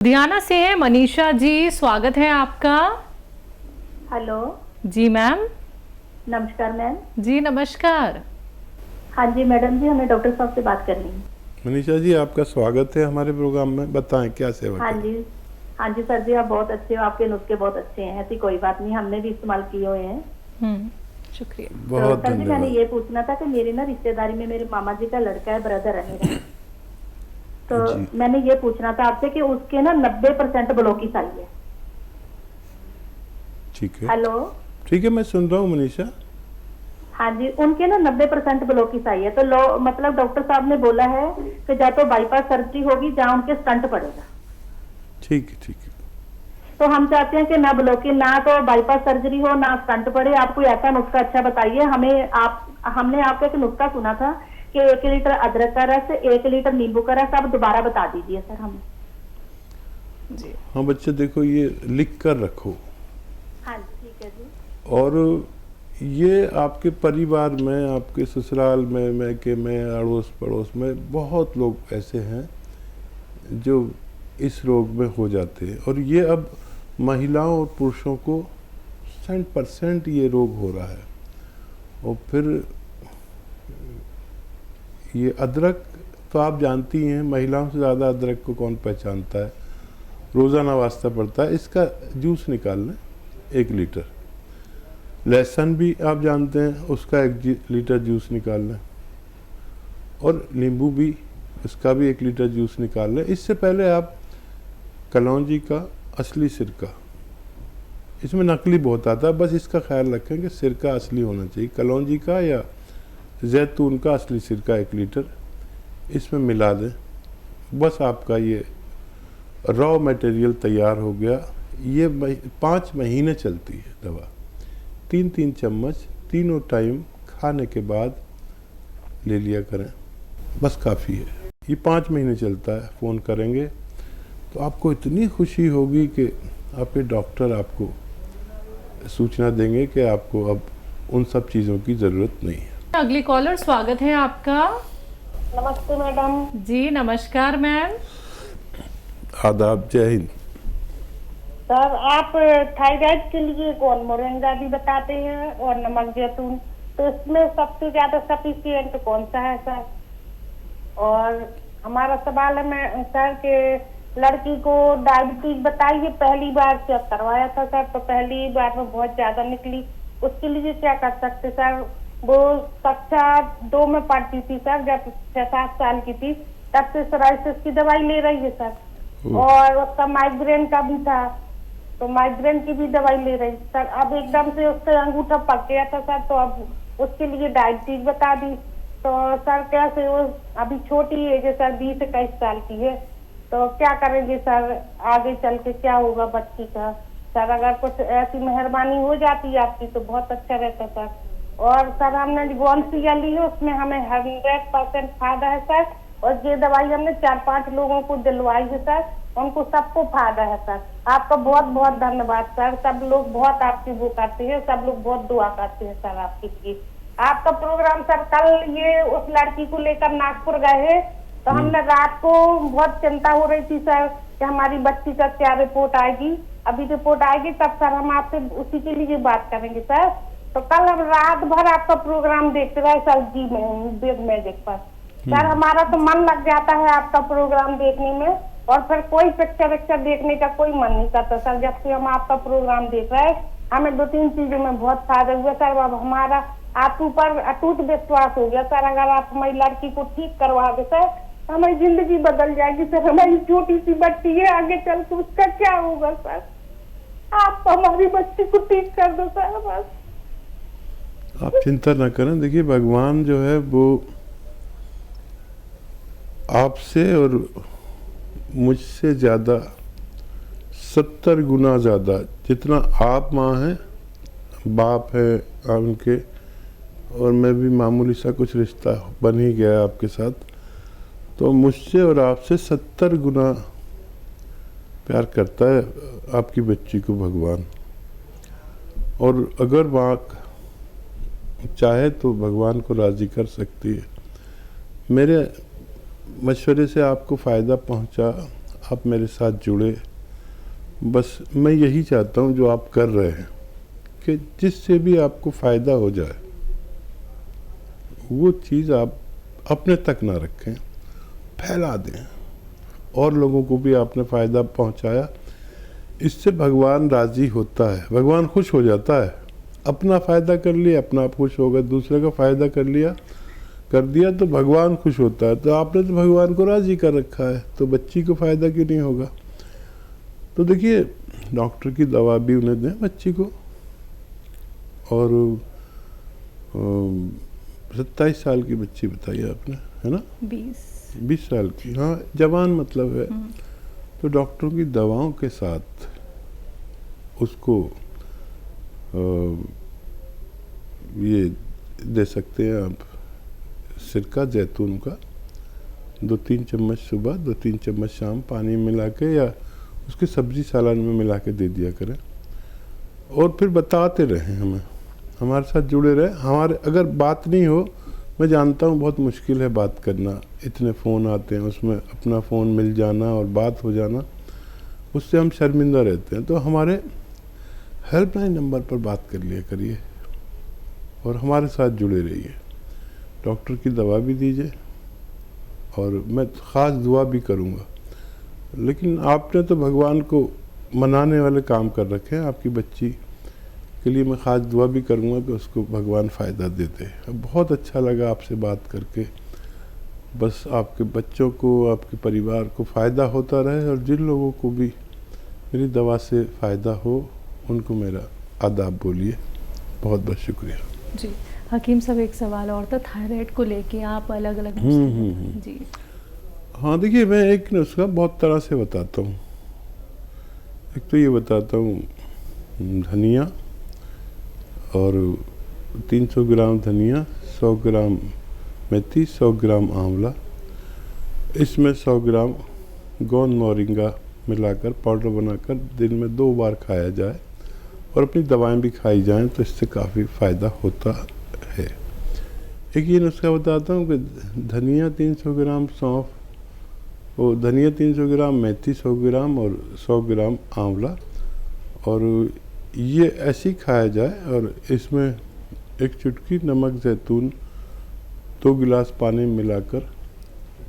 लुधियाना से है मनीषा जी, स्वागत है आपका। हेलो जी मैम। नमस्कार मैम। जी नमस्कार। हाँ जी मैडम जी, हमें डॉक्टर साहब से बात करनी है। मनीषा जी, आपका स्वागत है हमारे प्रोग्राम में। बताएं क्या सेवा हाँ करें। जी, हाँ जी सर जी, आप बहुत अच्छे हो, आपके नुस्खे बहुत अच्छे हैं, ऐसी कोई बात नहीं, हमने भी इस्तेमाल किए हुए हैं। शुक्रिया। बहुत तो सर जी, मैंने धन्यवाद। ये पूछना था कि मेरी ना रिश्तेदारी में मेरे मामा जी का लड़का है, ब्रदर है मेरा। तो जी मैंने ये पूछना था आपसे कि उसके ना 90% ब्लॉकिस आई है। ठीक है, हेलो। ठीक है, मैं सुन रहा हूँ मनीषा। हाँ जी, उनके ना 90% ब्लॉकिस आई है, तो मतलब डॉक्टर साहब ने बोला है कि या तो बाईपास सर्जरी होगी जहाँ उनके स्टंट पड़ेगा। ठीक है, ठीक है। तो हम चाहते हैं कि ना ब्लॉकिंग, ना तो बाईपास सर्जरी हो, ना स्टंट पड़े। आप कोई ऐसा नुस्खा अच्छा बताइए हमें। हमने आपका एक नुस्खा सुना था कि 1 लीटर अदरक का रस, 1 लीटर नींबू का रस। आप दोबारा बता दीजिए सर हमें। जी हाँ बच्चे, देखो ये लिख कर रखो। हाँ जी ठीक है जी। और ये आपके परिवार में, आपके ससुराल में, मैके में, अड़ोस पड़ोस में बहुत लोग ऐसे हैं जो इस रोग में हो जाते हैं। और ये अब महिलाओं और पुरुषों को 100% ये रोग हो रहा है। और फिर ये अदरक तो आप जानती हैं, महिलाओं से ज़्यादा अदरक को कौन पहचानता है, रोज़ाना वास्ता पड़ता है। इसका जूस निकाल लें 1 लीटर। लहसुन भी आप जानते हैं, उसका 1 लीटर जूस निकाल लें। और नींबू भी, इसका भी 1 लीटर जूस निकाल लें। इससे पहले आप कलौंजी का असली सिरका, इसमें नकली बहुत आता है, बस इसका ख्याल रखें कि सिरका असली होना चाहिए। कलौंजी का या जैतून का असली सिरका 1 लीटर इसमें मिला दें। बस आपका ये रॉ मटेरियल तैयार हो गया। ये 5 महीने चलती है दवा। 3-3 चम्मच तीनों टाइम खाने के बाद ले लिया करें, बस काफ़ी है। ये 5 महीने चलता है। फ़ोन करेंगे तो आपको इतनी खुशी होगी कि आपके डॉक्टर आपको सूचना देंगे कि आपको अब उन सब चीज़ों की ज़रूरत नहीं है। अगली कॉलर, स्वागत है आपका। नमस्ते मैडम जी नमस्कार मैम। आदाब, जय हिंद। सर। आप थायराइड के लिए कौन मोरिंगा भी बताते हैं और नमक जैतून, तो इसमें सबसे ज्यादा सफिशिएंट कौन सा है सर? और हमारा सवाल है मैं सर के लड़की को डायबिटीज बताइए, पहली बार चेक करवाया था सर, तो पहली बार में बहुत ज्यादा निकली। उसके लिए क्या कर सकते सर? वो कक्षा 2 में पढ़ती थी सर, जब 6-7 साल की थी, तब से सोराइसिस की दवाई ले रही है सर। और उसका माइग्रेन का भी था, तो माइग्रेन की भी दवाई ले रही सर। अब एकदम से उसका अंगूठा पक गया था सर, तो अब उसके लिए डायबिटीज बता दी। तो सर कैसे, वो अभी छोटी एज है सर, 20-21 साल की है, तो क्या करेंगे सर? आगे चल के क्या होगा बच्ची का सर? अगर कुछ ऐसी मेहरबानी हो जाती आपकी तो बहुत अच्छा रहता सर। और सर हमने गोनसिया ली है, उसमें हमें 100% फायदा है सर। और ये दवाई हमने 4-5 लोगों को दिलवाई है सर, उनको सबको फायदा है सर। आपका बहुत बहुत धन्यवाद सर। सब लोग बहुत आपकी वो करते हैं, सब लोग बहुत दुआ करते हैं सर आपके लिए। आपका प्रोग्राम सर, कल ये उस लड़की को लेकर नागपुर गए, तो हमने रात को बहुत चिंता हो रही थी सर कि हमारी बच्ची का क्या रिपोर्ट आएगी। अभी रिपोर्ट आएगी तब सर हम आपसे उसी के लिए बात करेंगे सर। तो कल हम रात भर आपका प्रोग्राम देखते रहे सर जी में, बिग मैजिक पर सर। हमारा तो मन लग जाता है आपका प्रोग्राम देखने में, और फिर कोई पिक्चर देखने का कोई मन नहीं करता सर। जब से हम आपका प्रोग्राम देख रहे हैं, हमें 2-3 चीजों में बहुत फायदा हुआ सर। अब हमारा आप ऊपर अटूट विश्वास हो गया सर। अगर आप हमारी लड़की को ठीक करवा दे सर, हमारी जिंदगी बदल जाएगी सर। हमारी छोटी सी बच्ची है, आगे चल के उसका क्या होगा सर? आप हमारी बच्ची को ठीक कर दो सर बस। आप चिंता ना करें। देखिए, भगवान जो है वो आपसे और मुझसे ज़्यादा 70 गुना ज़्यादा, जितना आप माँ हैं, बाप है उनके, और मैं भी मामूली सा कुछ रिश्ता बन ही गया आपके साथ, तो मुझसे और आपसे 70 गुना प्यार करता है आपकी बच्ची को भगवान। और अगर माँ चाहे तो भगवान को राज़ी कर सकती है। मेरे मशवरे से आपको फ़ायदा पहुंचा, आप मेरे साथ जुड़े। बस मैं यही चाहता हूँ जो आप कर रहे हैं कि जिससे भी आपको फ़ायदा हो जाए वो चीज़ आप अपने तक ना रखें, फैला दें और लोगों को भी आपने फ़ायदा पहुंचाया। इससे भगवान राज़ी होता है, भगवान खुश हो जाता है। अपना फ़ायदा कर लिया, अपना आप खुश होगा, दूसरे का फ़ायदा कर दिया तो भगवान खुश होता है। तो आपने तो भगवान को राज़ी कर रखा है, तो बच्ची को फ़ायदा क्यों नहीं होगा। तो देखिए, डॉक्टर की दवा भी उन्हें दें बच्ची को। और 27 साल की बच्ची बताई आपने, है ना? 20 साल की, हाँ जवान मतलब है। तो डॉक्टरों की दवाओं के साथ उसको ये दे सकते हैं आप, सिरका जैतून का 2-3 चम्मच सुबह, 2-3 चम्मच शाम पानी मिला के या उसके सब्जी सालन में मिला के दे दिया करें। और फिर बताते रहें, हमें हमारे साथ जुड़े रहें। हमारे अगर बात नहीं हो, मैं जानता हूँ बहुत मुश्किल है बात करना, इतने फ़ोन आते हैं, उसमें अपना फ़ोन मिल जाना और बात हो जाना, उससे हम शर्मिंदा रहते हैं। तो हमारे हेल्पलाइन नंबर पर बात कर लिया करिए और हमारे साथ जुड़े रहिए। डॉक्टर की दवा भी दीजिए और मैं ख़ास दुआ भी करूँगा। लेकिन आपने तो भगवान को मनाने वाले काम कर रखे हैं। आपकी बच्ची के लिए मैं ख़ास दुआ भी करूँगा कि उसको भगवान फ़ायदा देते। बहुत अच्छा लगा आपसे बात करके। बस आपके बच्चों को, आपके परिवार को फ़ायदा होता रहे और जिन लोगों को भी मेरी दवा से फ़ायदा हो उनको मेरा आदाब बोलिए। बहुत बहुत शुक्रिया जी। हकीम साहब, एक सवाल और था, थायराइड को लेके आप अलग अलग जी। हाँ देखिए, मैं एक नुस्खा बहुत तरह से बताता हूँ। एक तो ये बताता हूँ, धनिया और 300 ग्राम धनिया, 100 ग्राम मेथी, 100 ग्राम आंवला, इसमें 100 ग्राम गोंद मोरिंगा मिलाकर पाउडर बनाकर दिन में 2 बार खाया जाए और अपनी दवाएं भी खाई जाएं, तो इससे काफ़ी फ़ायदा होता है। एक ये नुस्खा बताता हूँ कि धनिया 300 ग्राम, सौंफ, वो धनिया 300 ग्राम, मेथी 100 ग्राम और 100 ग्राम आंवला, और ये ऐसे ही खाया जाए। और इसमें एक चुटकी नमक जैतून 2 गिलास पानी मिलाकर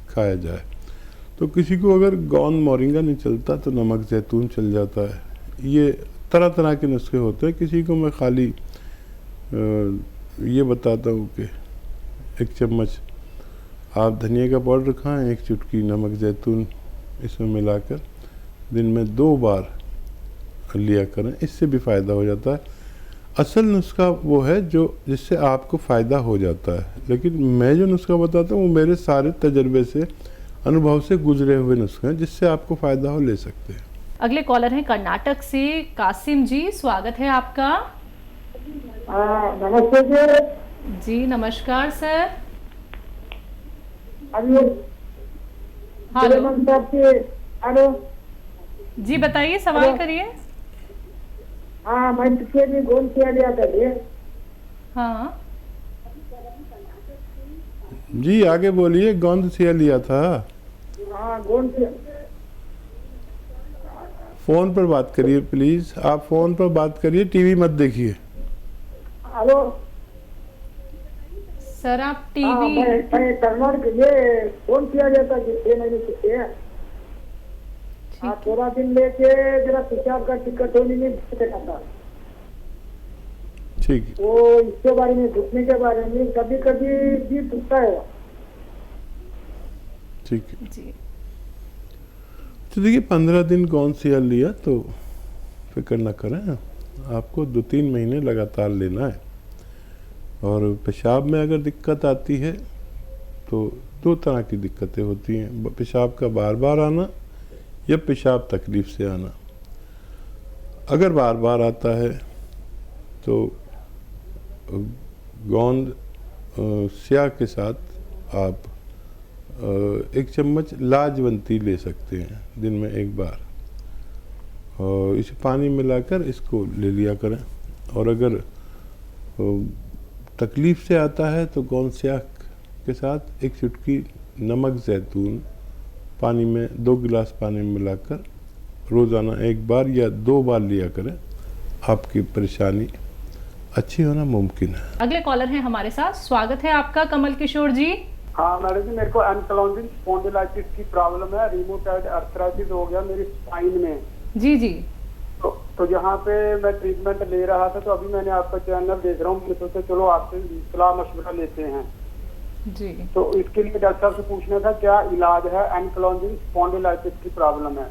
खाया जाए। तो किसी को अगर गोंद मोरिंगा नहीं चलता तो नमक जैतून चल जाता है। ये तरह तरह के नुस्खे होते हैं। किसी को मैं खाली ये बताता हूँ कि 1 चम्मच आप धनिया का पाउडर खाएं, 1 चुटकी नमक जैतून इसमें मिलाकर दिन में 2 बार लिया करें, इससे भी फ़ायदा हो जाता है। असल नुस्खा वो है जो जिससे आपको फ़ायदा हो जाता है। लेकिन मैं जो नुस्खा बताता हूँ वो मेरे सारे तजर्बे से, अनुभव से गुजरे हुए नुस्खे हैं, जिससे आपको फ़ायदा हो, ले सकते हैं। अगले कॉलर हैं कर्नाटक से कासिम जी, स्वागत है आपका। नमस्ते जी नमस्कार सर। हेलो हेलो जी बताइए, सवाल करिए। हाँ, मैं पिछले दिन गोंद किया लिया था ये। हाँ जी आगे बोलिए। गोंद सिया लिया था? हाँ, गोंद किया। फ़ोन पर बात करिए प्लीज़, आप फ़ोन पर बात करिए, टीवी मत देखिए। हेलो सर, आप हाँ, टीवी मैं कर्नाटक ये फोन किया गया था 6 महीने से। हाँ, थोड़ा दिन लेके जरा पेशाब का टिकट होने में दिक्कत आता। ठीक है। तो इसके बारे में, घुटने के बारे में कभी कभी भी दुखता है। ठीक है जी। तो देखिए, 15 दिन गोंद सिया लिया तो फिक्र न करें, आपको 2-3 महीने लगातार लेना है। और पेशाब में अगर दिक्कत आती है तो 2 तरह की दिक्कतें होती हैं, पेशाब का बार बार आना या पेशाब तकलीफ से आना। अगर बार बार आता है तो गोंद स्याह के साथ आप 1 चम्मच लाजवंती ले सकते हैं दिन में 1 बार, और इसे पानी मिलाकर इसको ले लिया करें। और अगर तकलीफ़ से आता है तो गोंद स्याह के साथ 1 चुटकी नमक जैतून पानी में 2 गिलास पानी में मिलाकर रोज़ाना 1 बार या 2 बार लिया करें, आपकी परेशानी अच्छी होना मुमकिन है। अगले कॉलर हैं हमारे साथ, स्वागत है आपका कमल किशोर जी। हाँ मैडम जी, मेरे को एनक्लोजिंग स्पॉन्डिलाइटिस की प्रॉब्लम है, रिमोटॉइड अर्थराइटिस हो गया मेरी स्पाइन में। जी जी। तो यहाँ पे मैं ट्रीटमेंट ले रहा था, तो अभी मैंने आपका चैनल देख रहा हूँ, मैं सोचा चलो आपसे सलाह मशवरा लेते हैं। जी। तो इसके लिए डॉक्टर साहब से पूछना था क्या इलाज है, एनक्लोजिंग स्पॉन्डिलाइटिस की प्रॉब्लम है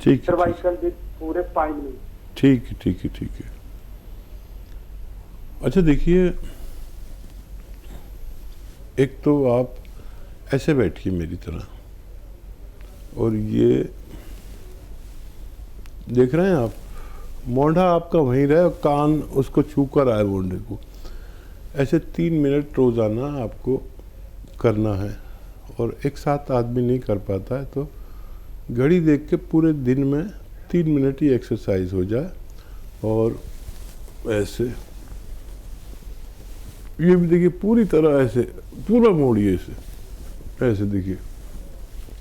ठीक है, सर्वाइकल पूरे स्पाइन में। ठीक है, ठीक है, ठीक है। अच्छा देखिए, एक तो आप ऐसे बैठिए मेरी तरह, और ये देख रहे हैं आप, मोंढा आपका वहीं रहे और कान उसको छू कर आए मोंढे को। ऐसे 3 मिनट रोज़ाना आपको करना है, और एक साथ आदमी नहीं कर पाता है तो घड़ी देख के पूरे दिन में 3 मिनट ही एक्सरसाइज हो जाए। और ऐसे ये भी देखिए, पूरी तरह ऐसे पूरा मोड़िए इसे, ऐसे देखिए,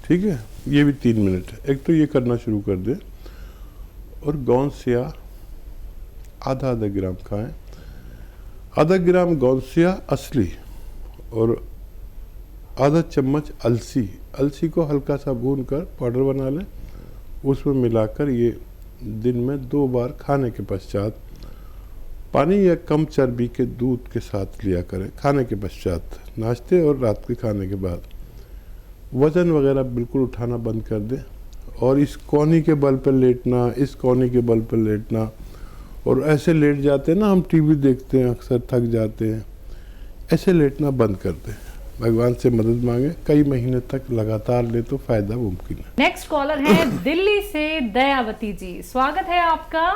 ठीक है। ये भी 3 मिनट है। एक तो ये करना शुरू कर दें, और गौंसिया आधा ग्राम खाएं, आधा ग्राम गौंसिया असली, और आधा चम्मच अलसी को हल्का सा भून कर पाउडर बना लें, उसमें मिलाकर ये दिन में 2 बार खाने के पश्चात पानी या कम चर्बी के दूध के साथ लिया करें। खाने के पश्चात, नाश्ते और रात के खाने के बाद। वज़न वगैरह बिल्कुल उठाना बंद कर दें, और इस कोहनी के बल पर लेटना, इस कोहनी के बल पर लेटना, और ऐसे लेट जाते हैं ना, हम टीवी देखते हैं अक्सर, थक जाते हैं, ऐसे लेटना बंद कर दें। भगवान से मदद मांगे, कई महीने तक लगातार ले तो फायदा मुमकिन है। नेक्स्ट कॉलर है दिल्ली से दयावती जी, स्वागत है आपका।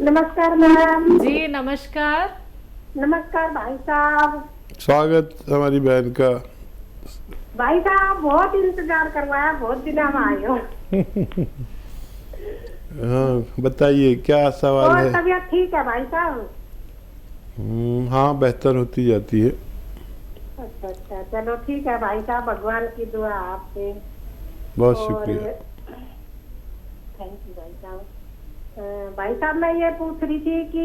नमस्कार मैम। जी नमस्कार। नमस्कार भाई साहब। स्वागत हमारी बहन का। भाई साहब बहुत इंतजार करवाया, बहुत दिन हम आए हो। हाँ बताइए, क्या सवाल और है? तबीयत ठीक है भाई साहब? हाँ, बेहतर होती जाती है। अच्छा अच्छा, चलो ठीक है भाई साहब, भगवान की दुआ आपसे। बहुत और शुक्रिया। थैंक यू भाई साहब। भाई साहब मैं ये पूछ रही थी कि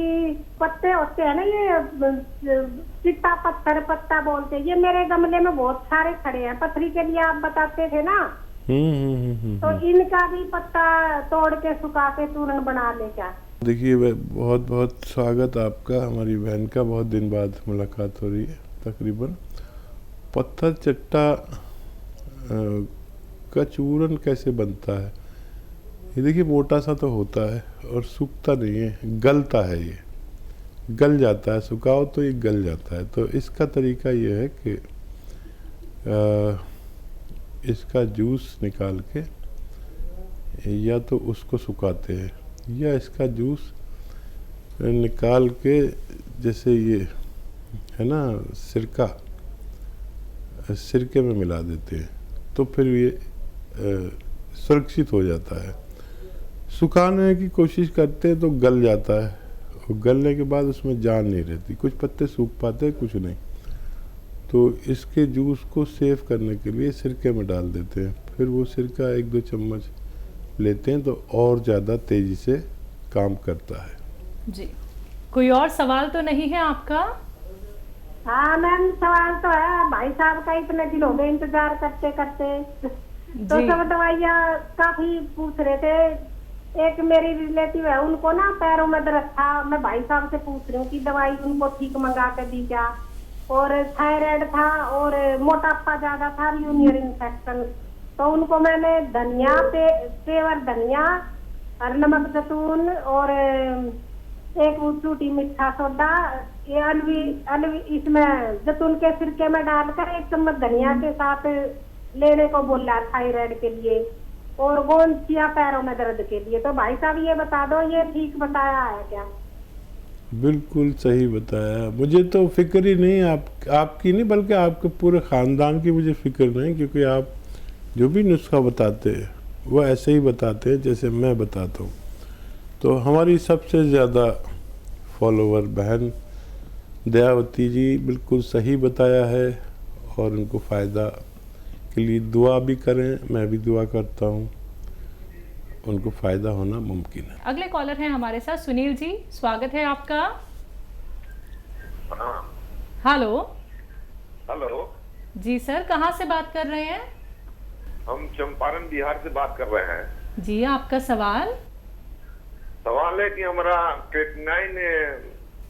पत्ते होते हैं ना, ये चिट्टा पत्थर पत्ता बोलते हैं, ये मेरे गमले में बहुत सारे खड़े हैं, पथरी के लिए आप बताते थे ना, तो इनका भी पत्ता तोड़ के सुखा के चूर्ण बना ले क्या? देखिए, बहुत बहुत स्वागत आपका, हमारी बहन का। बहुत दिन बाद मुलाकात हो रही है तकरीबन। पत्थर चट्टा का चूर्ण कैसे बनता है? ये देखिए, मोटा सा तो होता है और सूखता नहीं है, गलता है। ये गल जाता है, सुखाओ तो ये गल जाता है। तो इसका तरीका ये है कि इसका जूस निकाल के या तो उसको सुखाते हैं, या इसका जूस निकाल के, जैसे ये है ना सिरके में मिला देते हैं, तो फिर ये सुरक्षित हो जाता है। सुखाने की कोशिश करते हैं तो गल जाता है, और गलने के बाद उसमें जान नहीं रहती। कुछ पत्ते सूख पाते हैं, कुछ नहीं। तो इसके जूस को सेव करने के लिए सिरके में डाल देते हैं, फिर वो सिरका 1-2 चम्मच लेते हैं, तो और ज़्यादा तेज़ी से काम करता है। जी, कोई और सवाल तो नहीं है आपका? हाँ मैम, सवाल तो है भाई साहब का, इतने दिन हो गए इंतजार करते करते। तो सब दवाइयाँ काफी पूछ रहे थे। एक मेरी रिलेटिव है, उनको ना पैरों में दर्द था, मैं भाई साहब से पूछ रही हूँ कि दवाई उनको ठीक मंगा कर दी क्या। और थायराइड था, और मोटापा ज्यादा था, यूरिनरी इन्फेक्शन। तो उनको मैंने धनिया पेवर धनिया और नमक जैतून और एक चूटी मीठा सोडा, ये अलवी इसमें जैतून के सिरके में डालकर 1 चम्मच धनिया के साथ लेने को बोला थायराइड के लिए, और गोंसिया पैरों में दर्द के लिए। तो भाई साहब ये बता दो, ये ठीक बताया है क्या? बिल्कुल सही बताया। मुझे तो फिक्र ही नहीं, आपकी नहीं बल्कि आपके पूरे ख़ानदान की मुझे फिक्र नहीं, क्योंकि आप जो भी नुस्खा बताते हैं वो ऐसे ही बताते हैं जैसे मैं बताता हूँ। तो हमारी सबसे ज़्यादा फॉलोवर बहन दयावती जी बिल्कुल सही बताया है, और उनको फ़ायदा उनके लिए दुआ भी करें, मैं भी दुआ करता हूँ, उनको फ़ायदा होना मुमकिन है। अगले कॉलर हैं हमारे साथ सुनील जी, स्वागत है आपका। हेलो। हेलो जी सर, कहाँ से बात कर रहे हैं? हम चंपारण बिहार से बात कर रहे हैं। जी, आपका सवाल? सवाल है कि हमारा क्रिएटिनाइन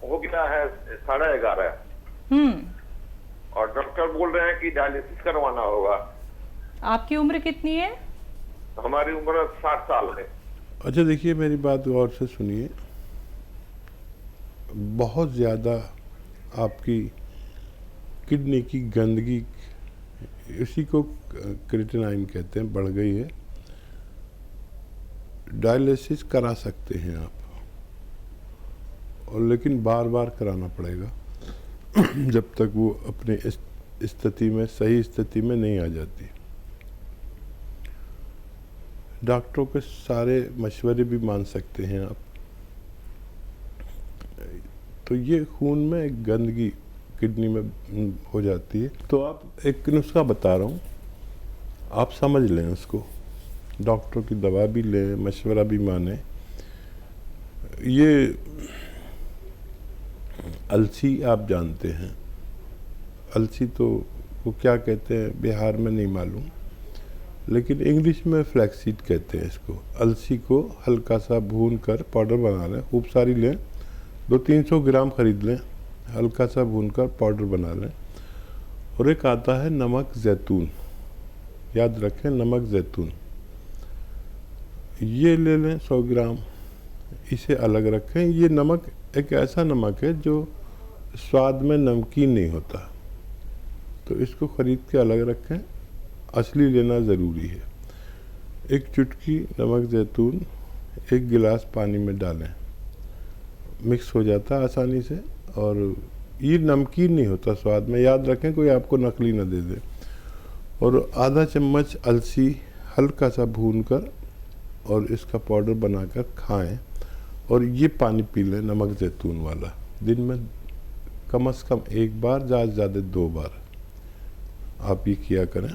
हो गया है 11.5 और डॉक्टर बोल रहे हैं कि डायलिसिस करवाना होगा। आपकी उम्र कितनी है? हमारी उम्र 60 साल है। अच्छा देखिए, मेरी बात गौर से सुनिए। बहुत ज़्यादा आपकी किडनी की गंदगी, इसी को क्रिएटिनाइन कहते हैं, बढ़ गई है। डायलिसिस करा सकते हैं आप, और लेकिन बार बार कराना पड़ेगा जब तक वो अपने स्थिति में, सही स्थिति में नहीं आ जाती। डॉक्टरों के सारे मशवरे भी मान सकते हैं आप। तो ये खून में एक गंदगी किडनी में हो जाती है। तो आप एक नुस्खा बता रहा हूँ, आप समझ लें उसको, डॉक्टर की दवा भी लें, मशवरा भी माने। ये अलसी आप जानते हैं, अलसी तो वो क्या कहते हैं बिहार में नहीं मालूम, लेकिन इंग्लिश में फ्लैक्सीड कहते हैं इसको। अलसी को हल्का सा भून कर पाउडर बना लें, खूब सारी लें, 200-300 ग्राम खरीद लें, हल्का सा भून कर पाउडर बना लें। और एक आता है नमक ज़ैतून, याद रखें नमक ज़ैतून, ये ले लें 100 ग्राम, इसे अलग रखें। ये नमक एक ऐसा नमक है जो स्वाद में नमकीन नहीं होता, तो इसको ख़रीद के अलग रखें, असली लेना ज़रूरी है। एक चुटकी नमक ज़ैतून 1 गिलास पानी में डालें, मिक्स हो जाता है आसानी से, और ये नमकीन नहीं होता स्वाद में, याद रखें कोई आपको नकली ना दे दे। और आधा चम्मच अलसी हल्का सा भून कर और इसका पाउडर बनाकर खाएं, और ये पानी पी लें नमक ज़ैतून वाला, दिन में कम से कम 1 बार, ज़्यादा से ज़्यादा 2 बार आप ये किया करें,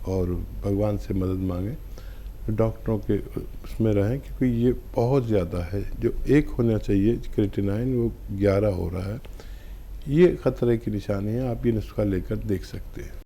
और भगवान से मदद मांगें, डॉक्टरों के उसमें रहें, क्योंकि ये बहुत ज़्यादा है। जो 1 होना चाहिए क्रिएटिनाइन वो 11 हो रहा है, ये ख़तरे की निशानी है। आप ये नुस्खा लेकर देख सकते हैं।